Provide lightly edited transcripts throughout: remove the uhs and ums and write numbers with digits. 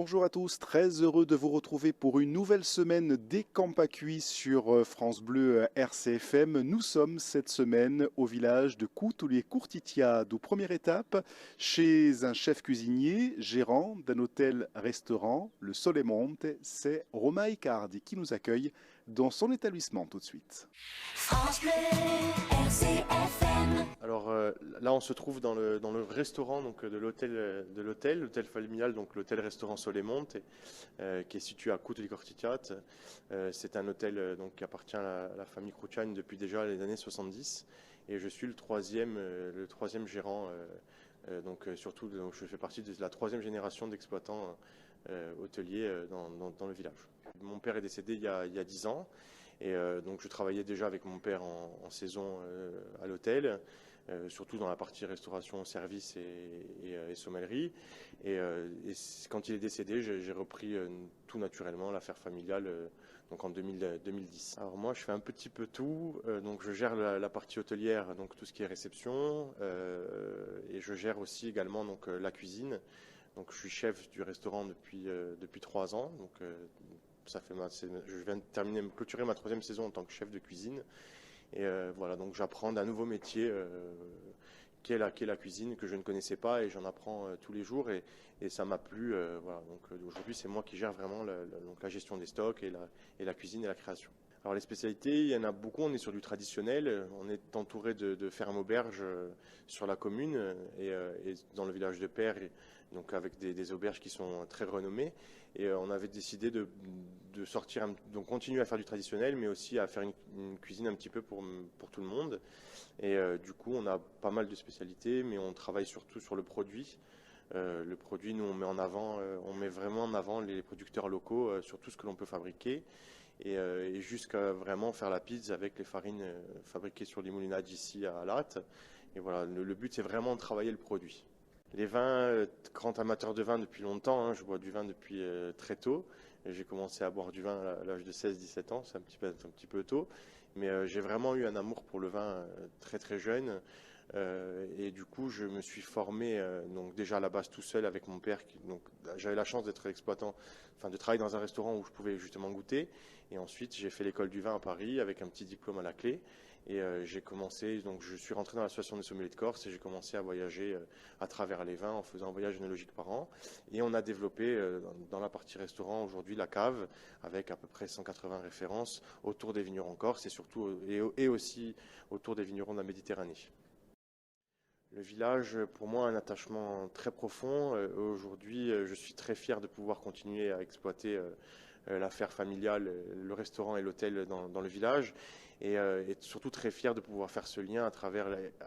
Bonjour à tous, très heureux de vous retrouver pour une nouvelle semaine des Camps à Cuits sur France Bleu RCFM. Nous sommes cette semaine au village de Coutoulier-Courtitiade, aux première étape, chez un chef cuisinier, gérant d'un hôtel-restaurant, le Solemonte. C'est Romain Icardi qui nous accueille dans son établissement tout de suite. France Bleu, RCFM. Alors là, on se trouve dans le restaurant donc, l'hôtel familial, donc l'hôtel-restaurant Solemonte, qui est situé à Coutoulier-Courtitiate. C'est un hôtel donc, qui appartient à la famille Cruciani depuis déjà les années 70. Et je suis le troisième gérant. Surtout, donc, je fais partie de la troisième génération d'exploitants hôteliers dans le village. Mon père est décédé il y a 10 ans. Et donc je travaillais déjà avec mon père en saison à l'hôtel, surtout dans la partie restauration, service et sommellerie. Quand il est décédé, j'ai repris tout naturellement l'affaire familiale donc en 2010. Alors moi, je fais un petit peu tout. Donc je gère la partie hôtelière, donc tout ce qui est réception, et je gère aussi également donc la cuisine. Donc je suis chef du restaurant depuis 3 ans. Donc je viens de clôturer ma 3e saison en tant que chef de cuisine. Et voilà, donc j'apprends d'un nouveau métier qui est la cuisine que je ne connaissais pas et j'en apprends tous les jours et ça m'a plu. Voilà, donc aujourd'hui c'est moi qui gère vraiment donc la gestion des stocks et la cuisine et la création. Alors les spécialités, il y en a beaucoup, on est sur du traditionnel, on est entouré de fermes auberges sur la commune et dans le village de Père, donc avec des auberges qui sont très renommées. Et on avait décidé de sortir, donc continuer à faire du traditionnel, mais aussi à faire une cuisine un petit peu pour tout le monde. Et du coup, on a pas mal de spécialités, mais on travaille surtout sur le produit. Le produit, nous, on met vraiment en avant les producteurs locaux sur tout ce que l'on peut fabriquer. Et jusqu'à vraiment faire la pizza avec les farines fabriquées sur les moulinades ici à Latte. Et voilà, le but c'est vraiment de travailler le produit. Les vins, grand amateur de vin depuis longtemps, hein, je bois du vin depuis très tôt. J'ai commencé à boire du vin à l'âge de 16-17 ans, c'est un petit peu tôt. Mais j'ai vraiment eu un amour pour le vin très très jeune. Et du coup, je me suis formé donc déjà à la base tout seul avec mon père. Donc, j'avais la chance d'être exploitant, enfin de travailler dans un restaurant où je pouvais justement goûter. Et ensuite, j'ai fait l'école du vin à Paris avec un petit diplôme à la clé. Et j'ai commencé, donc je suis rentré dans l'association des sommeliers de Corse et j'ai commencé à voyager à travers les vins en faisant un voyage œnologique par an. Et on a développé dans la partie restaurant aujourd'hui la cave avec à peu près 180 références autour des vignerons corse et surtout et aussi autour des vignerons de la Méditerranée. Le village, pour moi, a un attachement très profond. Aujourd'hui, je suis très fier de pouvoir continuer à exploiter l'affaire familiale, le restaurant et l'hôtel dans le village. Et surtout très fier de pouvoir faire ce lien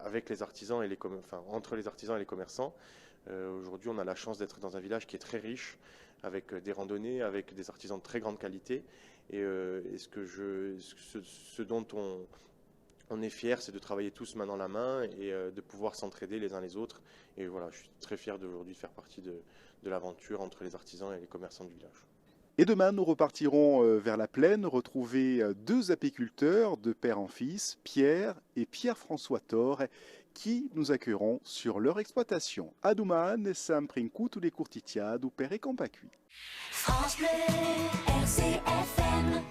avec les artisans entre les artisans et les commerçants. Aujourd'hui, on a la chance d'être dans un village qui est très riche, avec des randonnées, avec des artisans de très grande qualité. Ce dont on est fiers, c'est de travailler tous main dans la main et de pouvoir s'entraider les uns les autres. Et voilà, je suis très fier d'aujourd'hui de faire partie de l'aventure entre les artisans et les commerçants du village. Et demain, nous repartirons vers la plaine, retrouver deux apiculteurs de père en fils, Pierre et Pierre-François Thor, qui nous accueilleront sur leur exploitation. Adouman, Samprin Coutoulier-Courtitiade, ou Père et Campacui. France Bleu, RCFM.